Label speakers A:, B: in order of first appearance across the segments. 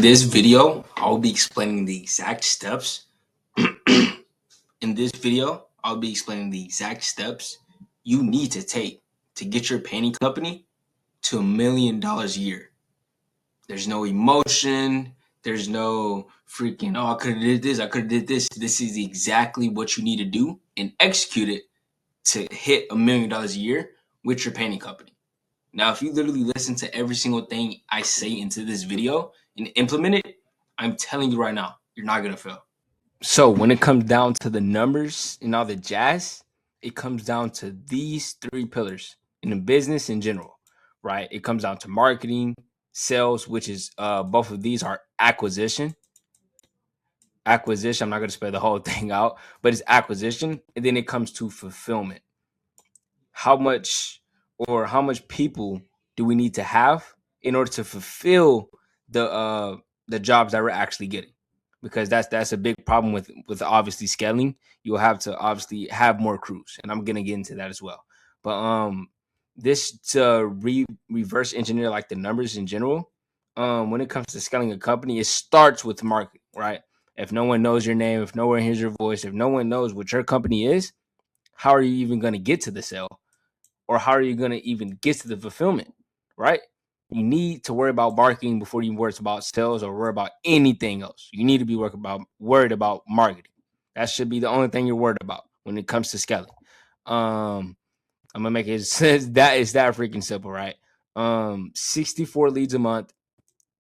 A: this video, I'll be explaining the exact steps. In this video, I'll be explaining the exact steps you need to take to get your painting company to $1 million a year. There's no emotion. There's no freaking, oh, I could have did this. I could have did this. This is exactly what you need to do and execute it to hit $1 million a year with your painting company. Now, if you literally listen to every single thing I say into this video and implement it, I'm telling you right now, you're not gonna fail. So when it comes down to the numbers and all the jazz, it comes down to these three pillars in the business in general, right? It comes down to marketing, sales, which is both of these are acquisition. I'm not gonna spell the whole thing out, but it's acquisition, and then it comes to fulfillment. How much people do we need to have in order to fulfill the jobs that we're actually getting? Because that's a big problem with obviously scaling. You'll have to obviously have more crews, and I'm gonna get into that as well. But this to reverse engineer like the numbers in general. When it comes to scaling a company, it starts with marketing, right? If no one knows your name, if no one hears your voice, if no one knows what your company is, how are you even going to get to the sale? Or how are you going to even get to the fulfillment, right? You need to worry about marketing before you worry about sales or worry about anything else. You need to be worried about marketing. That should be the only thing you're worried about when it comes to scaling. I'm gonna make it that is that freaking simple, right? 64 leads a month,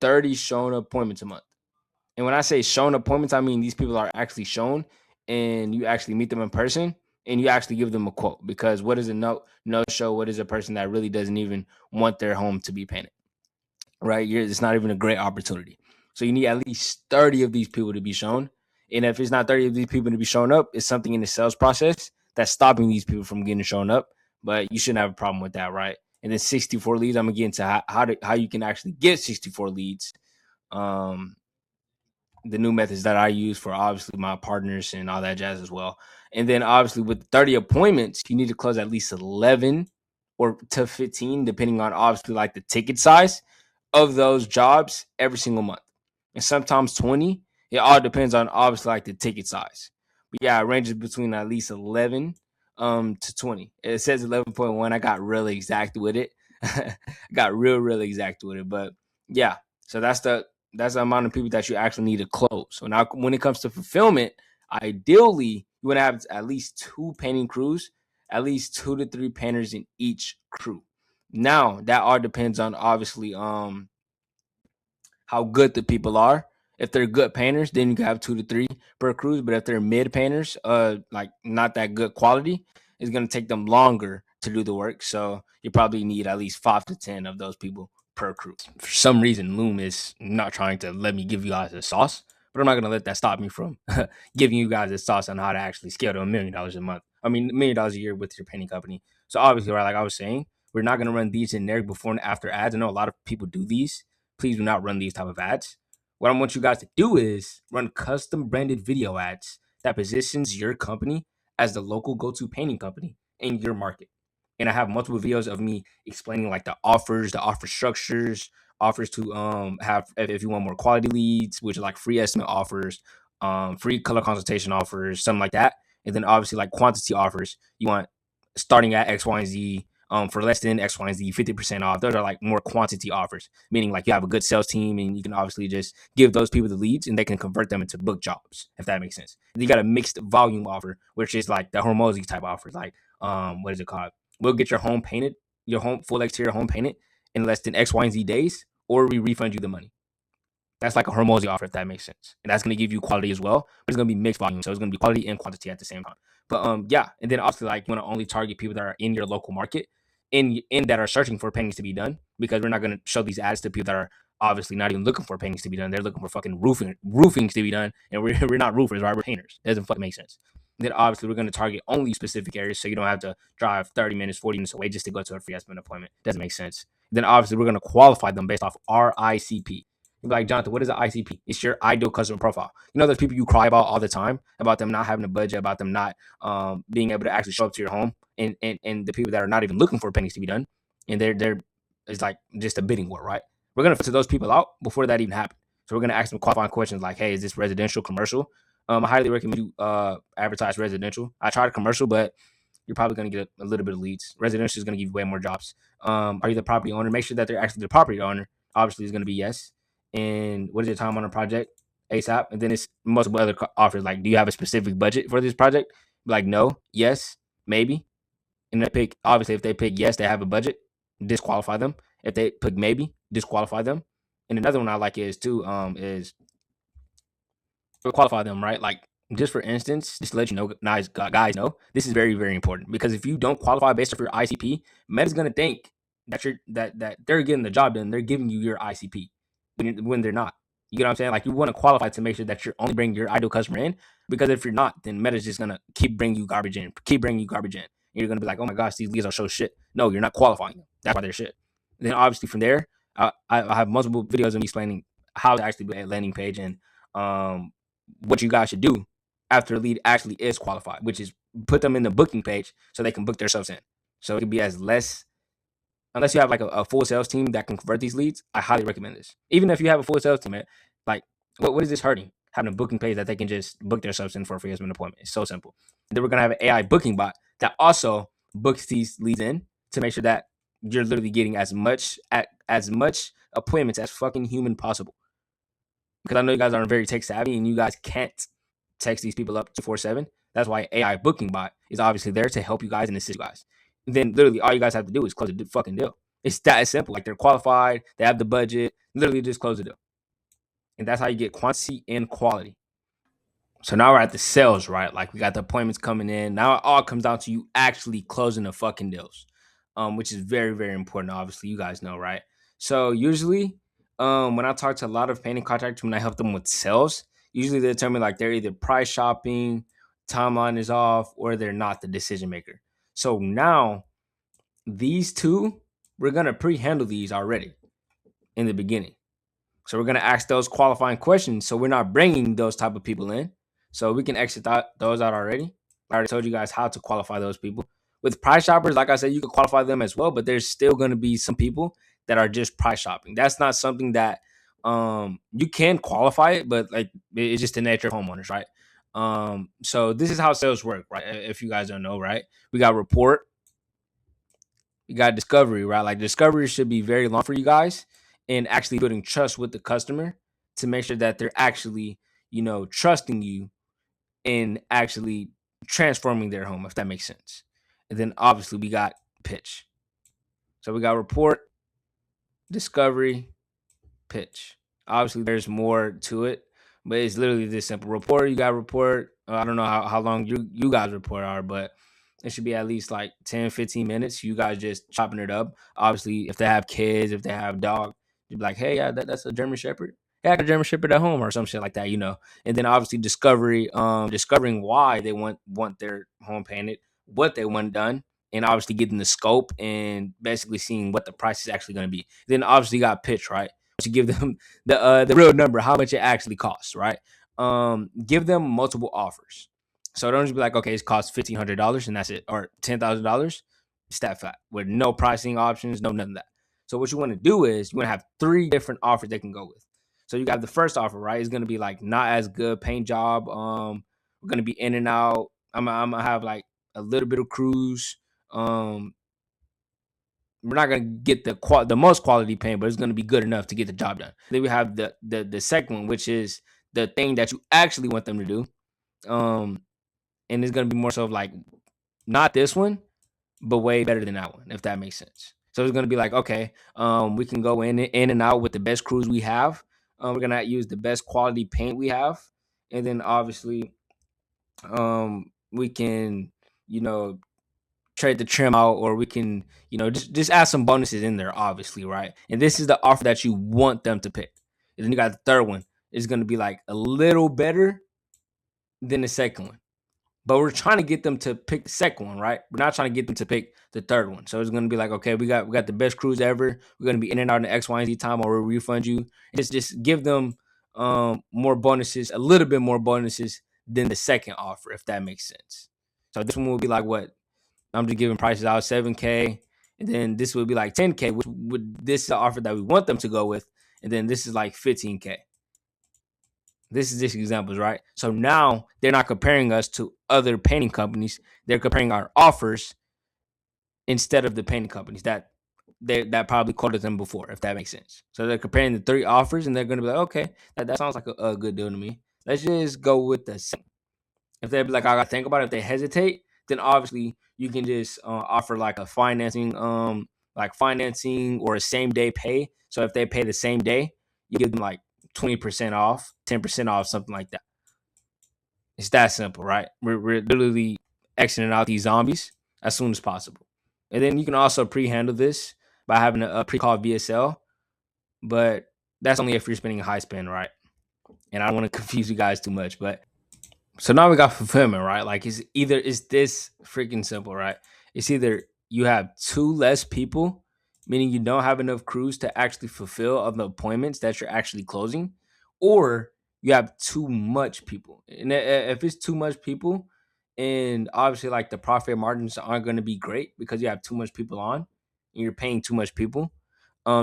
A: 30 shown appointments a month. And when I say shown appointments, I mean these people are actually shown and you actually meet them in person and you actually give them a quote. Because what is a no show? What is a person that really doesn't even want their home to be painted? Right? It's not even a great opportunity. So you need at least 30 of these people to be shown. And if it's not 30 of these people to be shown up, it's something in the sales process that's stopping these people from getting shown up. But you shouldn't have a problem with that, right? And then 64 leads, I'm gonna get into how you can actually get 64 leads. The new methods that I use for obviously my partners and all that jazz as well. And then obviously with 30 appointments, you need to close at least 11 or to 15, depending on obviously like the ticket size of those jobs every single month. And sometimes 20. It all depends on obviously like the ticket size. But yeah, it ranges between at least 11 to 20. It says 11.1. I got really exact with it. Got really exact with it. But yeah, so that's the amount of people that you actually need to close. So now when it comes to fulfillment, ideally you want to have at least 2 painting crews, at least 2 to 3 painters in each crew. Now that all depends on obviously how good the people are. If they're good painters, then you can have 2 to 3 per cruise. But if they're mid painters, like not that good quality, it's gonna take them longer to do the work. So you probably need at least 5 to 10 of those people per crew. For some reason, Loom is not trying to let me give you guys a sauce, but I'm not gonna let that stop me from giving you guys a sauce on how to actually scale to $1 million a month. I mean, $1 million a year with your painting company. So obviously, right, like I was saying, we're not gonna run these generic before and after ads. I know a lot of people do these. Please do not run these type of ads. What I want you guys to do is run custom branded video ads that positions your company as the local go-to painting company in your market. And I have multiple videos of me explaining like the offers, the offer structures, offers to have if you want more quality leads, which are like free estimate offers, free color consultation offers, something like that. And then obviously like quantity offers. You want starting at X, Y, and Z, for less than X, Y, and Z, 50% off. Those are like more quantity offers, meaning like you have a good sales team and you can obviously just give those people the leads and they can convert them into book jobs, if that makes sense. And you got a mixed volume offer, which is like the Hormozy type offers, like what is it called? We'll get your home painted, your home full exterior home painted in less than X, Y, and Z days, or we refund you the money. That's like a Hormozy offer, if that makes sense. And that's going to give you quality as well, but it's going to be mixed volume. So it's going to be quality and quantity at the same time. But yeah, and then also like you want to only target people that are in your local market, in that are searching for paintings to be done, because we're not going to show these ads to people that are obviously not even looking for paintings to be done. They're looking for fucking roofings to be done, and we're not roofers, right? We're painters. It doesn't fucking make sense. And then obviously we're going to target only specific areas, so you don't have to drive 30 minutes, 40 minutes away just to go to a free estimate appointment. Doesn't make sense. Then obviously we're going to qualify them based off RICP. You'd be like, Jonathan, what is an ICP? It's your ideal customer profile. You know, there's people you cry about all the time, about them not having a budget, about them not being able to actually show up to your home, and the people that are not even looking for paintings to be done, and they're it's like just a bidding war, right? We're gonna filter those people out before that even happened. So we're gonna ask them qualifying questions like, "Hey, is this residential, commercial?" I highly recommend you advertise residential. I tried commercial, but you're probably gonna get a little bit of leads. Residential is gonna give you way more jobs. Are you the property owner? Make sure that they're actually the property owner. Obviously, is gonna be yes. And what is your time on a project? ASAP. And then it's multiple other offers. Like, do you have a specific budget for this project? Like, no, yes, maybe. And they pick, obviously, if they pick yes, they have a budget, disqualify them. If they pick maybe, disqualify them. And another one I like is too, is qualify them, right? Like, just for instance, just to let you know, guys know, this is very, very important, because if you don't qualify based off your ICP, Meta's gonna think that that they're getting the job done. They're giving you your ICP when they're not. You know what I'm saying? Like, you want to qualify to make sure that you're only bringing your ideal customer in, because if you're not, then Meta's just gonna keep bringing you garbage in, keep bringing you garbage in. And you're gonna be like, oh my gosh, these leads are so shit. No, you're not qualifying them. That's why they're shit. And then obviously from there, I have multiple videos of me explaining how to actually build a landing page, and um what you guys should do after a lead actually is qualified, which is put them in the booking page so they can book themselves in. So it can be as less, unless you have like a full sales team that can convert these leads. I highly recommend this. Even if you have a full sales team, man, like what is this hurting? Having a booking page that they can just book themselves in for a free estimate appointment. It's so simple. And then we're gonna have an AI booking bot that also books these leads in to make sure that you're literally getting as much appointments as fucking human possible, because I know you guys aren't very tech savvy and you guys can't text these people up 247. That's why AI booking bot is obviously there to help you guys and assist you guys. And then literally all you guys have to do is close the fucking deal. It's that simple. Like, they're qualified, they have the budget, literally just close the deal. And that's how you get quantity and quality. So now we're at the sales, right? Like, we got the appointments coming in. Now it all comes down to you actually closing the fucking deals, which is very, very important. Obviously, you guys know, right? So usually, when I talk to a lot of painting contractors, when I help them with sales, usually they tell me like they're either price shopping, timeline is off, or they're not the decision maker. So now these two, we're gonna pre-handle these already in the beginning. So we're gonna ask those qualifying questions, so we're not bringing those type of people in. So we can exit those out already. I already told you guys how to qualify those people. With price shoppers, like I said, you can qualify them as well, but there's still gonna be some people that are just price shopping. That's not something that you can qualify it, but like, it's just the nature of homeowners, right? So this is how sales work, right? If you guys don't know, right? We got report, you got discovery, right? Like, discovery should be very long for you guys, and actually building trust with the customer to make sure that they're actually, trusting you and actually transforming their home, if that makes sense. And then obviously we got pitch. So we got report, discovery, pitch. Obviously there's more to it, but it's literally this simple. Report, you got report. I don't know how long you guys report are, but it should be at least like 10, 15 minutes. You guys just chopping it up. Obviously, if they have kids, if they have dog, you'd be like, hey, yeah, that's a German Shepherd. Yeah, I got a German Shepherd at home, or some shit like that. And then obviously discovery, discovering why they want their home painted, what they want done, and obviously getting the scope and basically seeing what the price is actually going to be. Then obviously you got pitch, right? To give them the real number, how much it actually costs, right? Give them multiple offers. So don't just be like, okay, it costs $1,500 and that's it, or $10,000, stat flat with no pricing options, no none of that. So what you want to do is you want to have 3 different offers they can go with. So you got the first offer, right? It's gonna be like not as good paint job. We're gonna be in and out. I'm gonna have like a little bit of cruise. We're not gonna get the most quality paint, but it's gonna be good enough to get the job done. Then we have the second one, which is the thing that you actually want them to do. And it's gonna be more so of like not this one, but way better than that one, if that makes sense. So it's gonna be like, okay, we can go in and out with the best crews we have. We're gonna use the best quality paint we have, and then obviously, we can, you know, trade the trim out, or we can, just add some bonuses in there, obviously, right? And this is the offer that you want them to pick. And then you got the third one. It's gonna be like a little better than the second one. But we're trying to get them to pick the second one, right? We're not trying to get them to pick the third one. So it's gonna be like, okay, we got the best cruise ever. We're gonna be in and out in X, Y, and Z time, or we'll refund you. Just give them more bonuses, a little bit more bonuses than the second offer, if that makes sense. So this one will be like what? I'm just giving prices out 7K, and then this would be like 10K, which would this is the offer that we want them to go with, and then this is like 15K. This is just examples, right? So now they're not comparing us to other painting companies. They're comparing our offers instead of the painting companies that probably quoted them before, if that makes sense. So they're comparing the three offers, and they're going to be like, okay, that sounds like a good deal to me. Let's just go with the same. If they be like, I got to think about it, if they hesitate, then obviously you can just offer like financing or a same day pay. So if they pay the same day, you give them like 20% off, 10% off, something like that. It's that simple, right? We're literally exiting out these zombies as soon as possible. And then you can also pre-handle this by having a pre-call VSL, but that's only if you're spending a high spend, right? And I don't want to confuse you guys too much, but so now we got fulfillment, right? Like it's this freaking simple, right? It's either you have two less people, meaning you don't have enough crews to actually fulfill of the appointments that you're actually closing, or you have too much people. And if it's too much people, and obviously like the profit margins aren't going to be great because you have too much people on and you're paying too much people,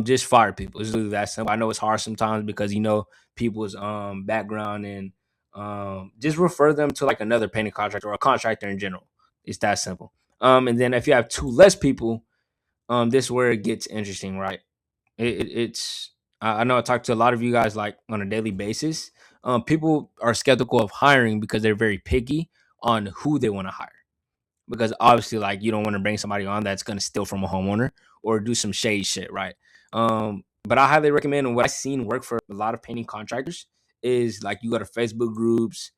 A: just fire people. It's literally that simple. I know it's hard sometimes because you know people's background, and just refer them to like another painting contractor or a contractor in general. It's that simple. And then if you have two less people, this is where it gets interesting, right? It's I know I talk to a lot of you guys like on a daily basis. People are skeptical of hiring because they're very picky on who they want to hire, because obviously like you don't want to bring somebody on that's going to steal from a homeowner or do some shady shit, right? But I highly recommend, and what I've seen work for a lot of painting contractors is like you go to Facebook groups,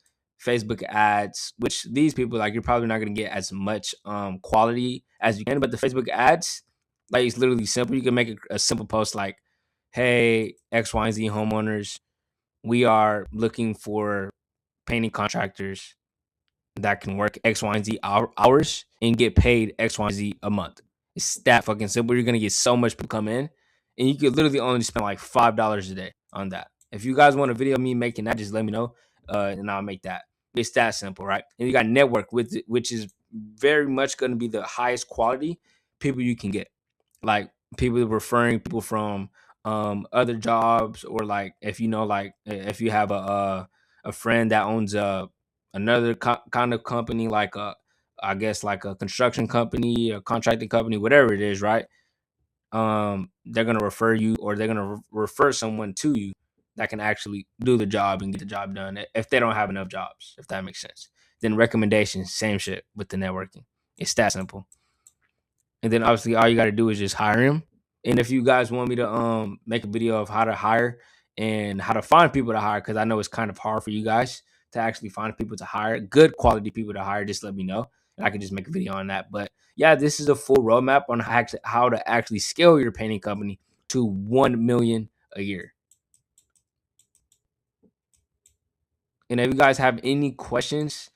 A: Facebook ads, which these people like you're probably not going to get as much quality as you can, but the Facebook ads, like it's literally simple. You can make a simple post like, hey, X, Y, and Z homeowners, we are looking for painting contractors that can work X, Y, and Z hours and get paid X, Y, and Z a month. It's that fucking simple. You're gonna get so much people come in, and you could literally only spend like $5 a day on that. If you guys want a video of me making that, just let me know, and I'll make that. It's that simple, right? And you got network with it, which is very much going to be the highest quality people you can get, like people referring people from other jobs, or like if you know like if you have a friend that owns another kind of company, like a, I guess like a construction company, a contracting company, whatever it is, right? They're gonna refer you, or they're gonna refer someone to you that can actually do the job and get the job done if they don't have enough jobs, if that makes sense. Then recommendations, same shit with the networking. It's that simple. And then obviously all you got to do is just hire him. And if you guys want me to make a video of how to hire and how to find people to hire, because I know it's kind of hard for you guys to actually find people to hire, good quality people to hire, just let me know, and I can just make a video on that. But yeah, this is a full roadmap on how to actually scale your painting company to 1 million a year. And if you guys have any questions,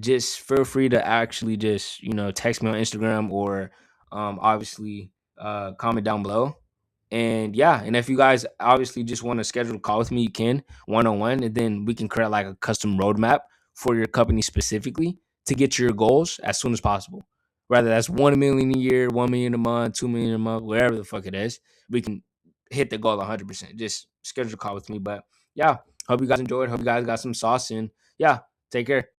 A: just feel free to actually just text me on Instagram, or obviously comment down below. And yeah, and if you guys obviously just want to schedule a call with me, you can 1-on-1, and then we can create like a custom roadmap for your company specifically to get your goals as soon as possible. Whether that's 1 million a year, 1 million a month, 2 million a month, whatever the fuck it is, we can hit the goal 100%. Just schedule a call with me. But yeah, hope you guys enjoyed. Hope you guys got some sauce, and yeah, take care.